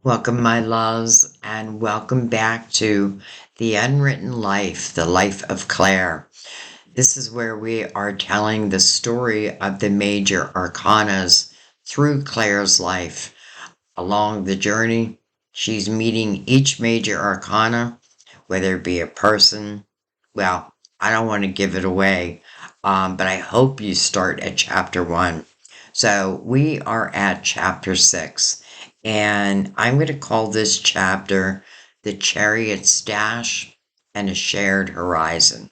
Welcome, my loves, and welcome back to The Unwritten Life, the life of Claire. This is where we are telling the story of the major arcanas through Claire's life. Along the journey, she's meeting each major arcana, whether it be a person. Well, I don't want to give it away, but I hope you start at chapter 1. So we are at chapter 6, and I'm going to call this chapter The Chariot Stash and a Shared Horizon.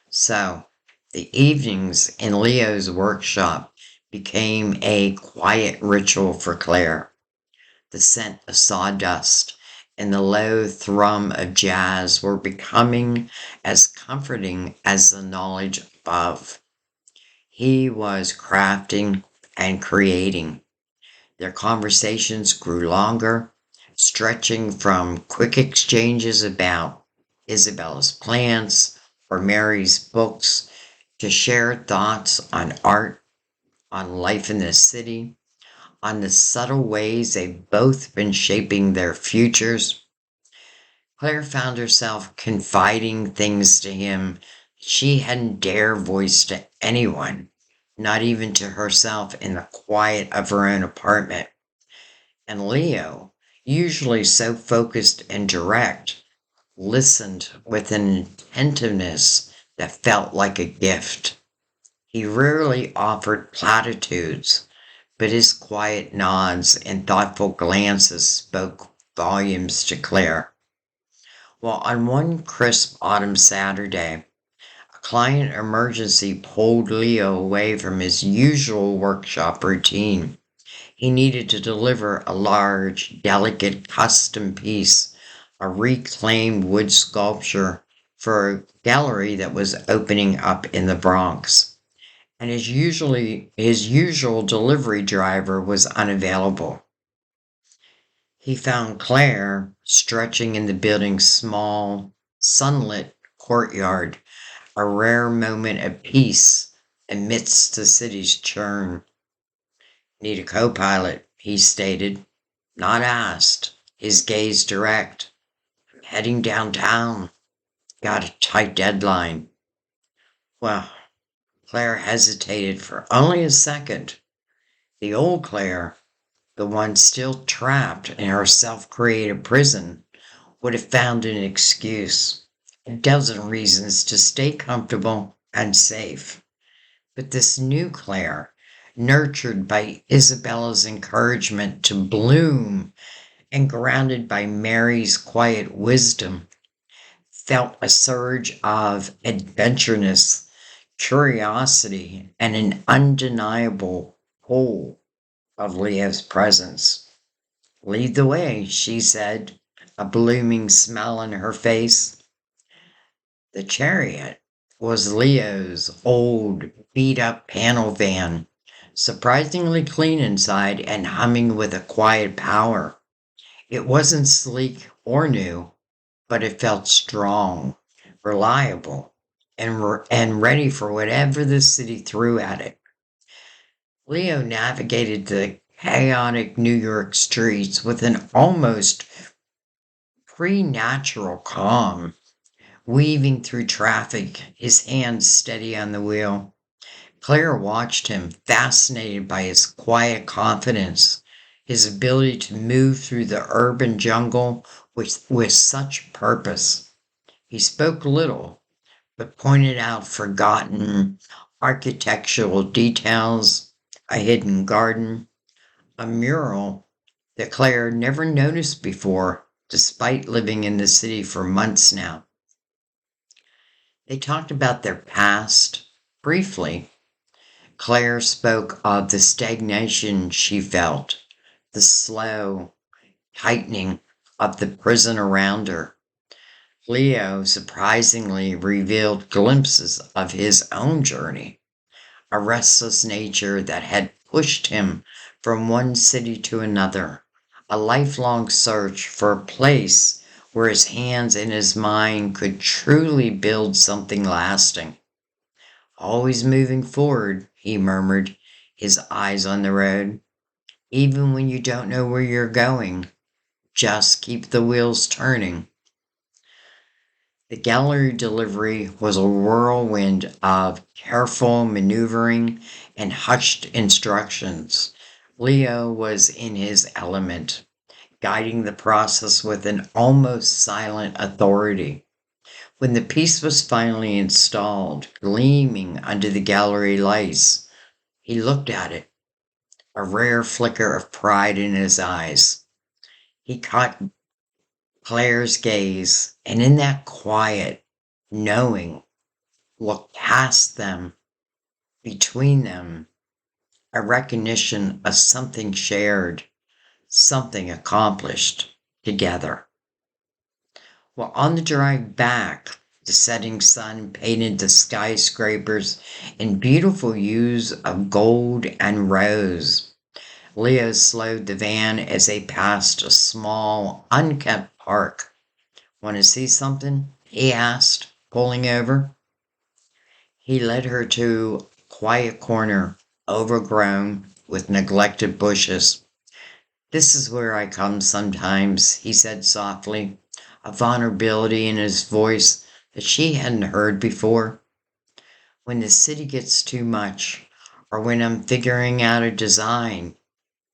So the evenings in Leo's workshop became a quiet ritual for Claire. The scent of sawdust and the low thrum of jazz were becoming as comforting as the knowledge above. He was crafting and creating. Their conversations grew longer, stretching from quick exchanges about Isabella's plants or Mary's books to shared thoughts on art, on life in the city, on the subtle ways they've both been shaping their futures. Claire found herself confiding things to him she hadn't dared voice to anyone, not even to herself in the quiet of her own apartment. And Leo, usually so focused and direct, listened with an attentiveness that felt like a gift. He rarely offered platitudes, but his quiet nods and thoughtful glances spoke volumes to Claire. Well, on one crisp autumn Saturday, a client emergency pulled Leo away from his usual workshop routine. He needed to deliver a large, delicate custom piece, a reclaimed wood sculpture for a gallery that was opening up in the Bronx. And his usual delivery driver was unavailable. He found Claire stretching in the building's small, sunlit courtyard, a rare moment of peace amidst the city's churn. Need a co-pilot, he stated, not asked, his gaze direct. Heading downtown. Got a tight deadline. Well, Claire hesitated for only a second. The old Claire, the one still trapped in her self-created prison, would have found an excuse, a dozen reasons to stay comfortable and safe. But this new Claire, nurtured by Isabella's encouragement to bloom and grounded by Mary's quiet wisdom, felt a surge of adventureness, curiosity, and an undeniable pull of Leah's presence. Lead the way, she said, a blooming smile on her face. The Chariot was Leo's old, beat-up panel van, surprisingly clean inside and humming with a quiet power. It wasn't sleek or new, but it felt strong, reliable, and ready for whatever the city threw at it. Leo navigated the chaotic New York streets with an almost preternatural calm, weaving through traffic, his hands steady on the wheel. Claire watched him, fascinated by his quiet confidence, his ability to move through the urban jungle with such purpose. He spoke little, but pointed out forgotten architectural details, a hidden garden, a mural that Claire never noticed before, despite living in the city for months now. They talked about their past, briefly. Claire spoke of the stagnation she felt, the slow tightening of the prison around her. Leo surprisingly revealed glimpses of his own journey, a restless nature that had pushed him from one city to another, a lifelong search for a place where his hands and his mind could truly build something lasting. Always moving forward, he murmured, his eyes on the road. Even when you don't know where you're going, just keep the wheels turning. The gallery delivery was a whirlwind of careful maneuvering and hushed instructions. Leo was in his element, guiding the process with an almost silent authority. When the piece was finally installed, gleaming under the gallery lights, he looked at it, a rare flicker of pride in his eyes. He caught Claire's gaze, and in that quiet, knowing look past them, between them, a recognition of something shared, something accomplished together. Well, on the drive back, the setting sun painted the skyscrapers in beautiful hues of gold and rose. Leo slowed the van as they passed a small, unkept park. Want to see something? He asked, pulling over. He led her to a quiet corner, overgrown with neglected bushes. This is where I come sometimes, he said softly, a vulnerability in his voice that she hadn't heard before. When the city gets too much, or when I'm figuring out a design,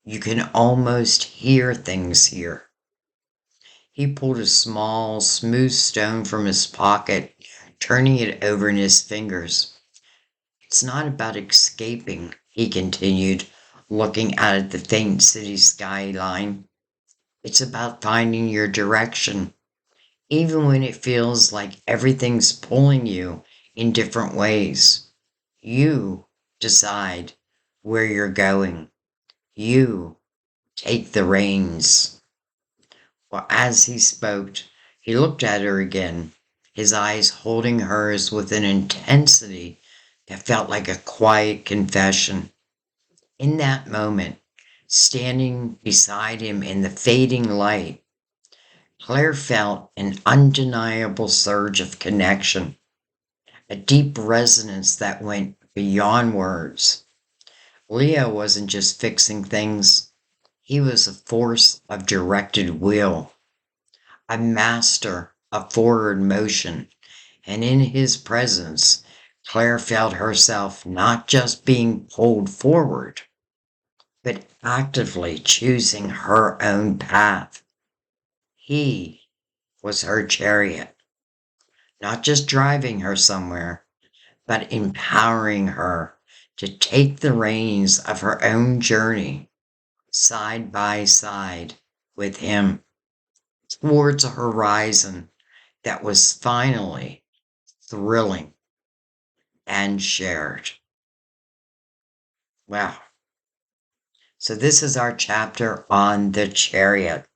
you can almost hear things here. He pulled a small, smooth stone from his pocket, turning it over in his fingers. It's not about escaping, he continued, looking out at the faint city skyline. It's about finding your direction, even when it feels like everything's pulling you in different ways. You decide where you're going. You take the reins. Well, as he spoke, he looked at her again, his eyes holding hers with an intensity that felt like a quiet confession. In that moment, standing beside him in the fading light, Claire felt an undeniable surge of connection, a deep resonance that went beyond words. Leo wasn't just fixing things, he was a force of directed will, a master of forward motion, and in his presence, Claire felt herself not just being pulled forward, but actively choosing her own path. He was her chariot, not just driving her somewhere, but empowering her to take the reins of her own journey side by side with him towards a horizon that was finally thrilling and shared. Wow. So this is our chapter on the chariot.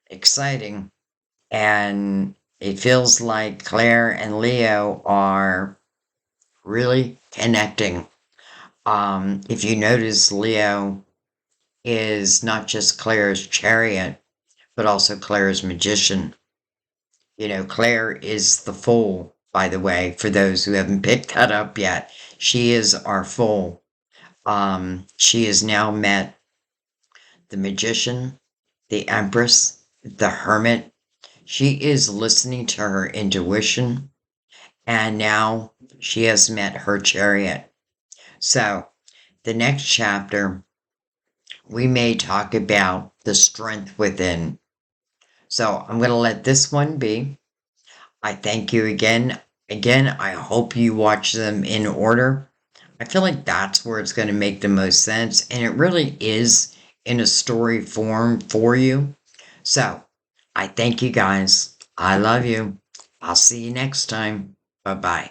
Exciting. And it feels like Claire and Leo are really connecting. If you notice, Leo is not just Claire's chariot, but also Claire's magician. You know, Claire is the fool, by the way, for those who haven't picked that up yet. She is our fool. She has now met the magician, the empress, the hermit. She is listening to her intuition, and now she has met her chariot. So, the next chapter, we may talk about the strength within. So, I'm going to let this one be. I thank you again. Again, I hope you watch them in order. I feel like that's where it's going to make the most sense, and it really is in a story form for you. So, I thank you guys. I love you. I'll see you next time. Bye bye.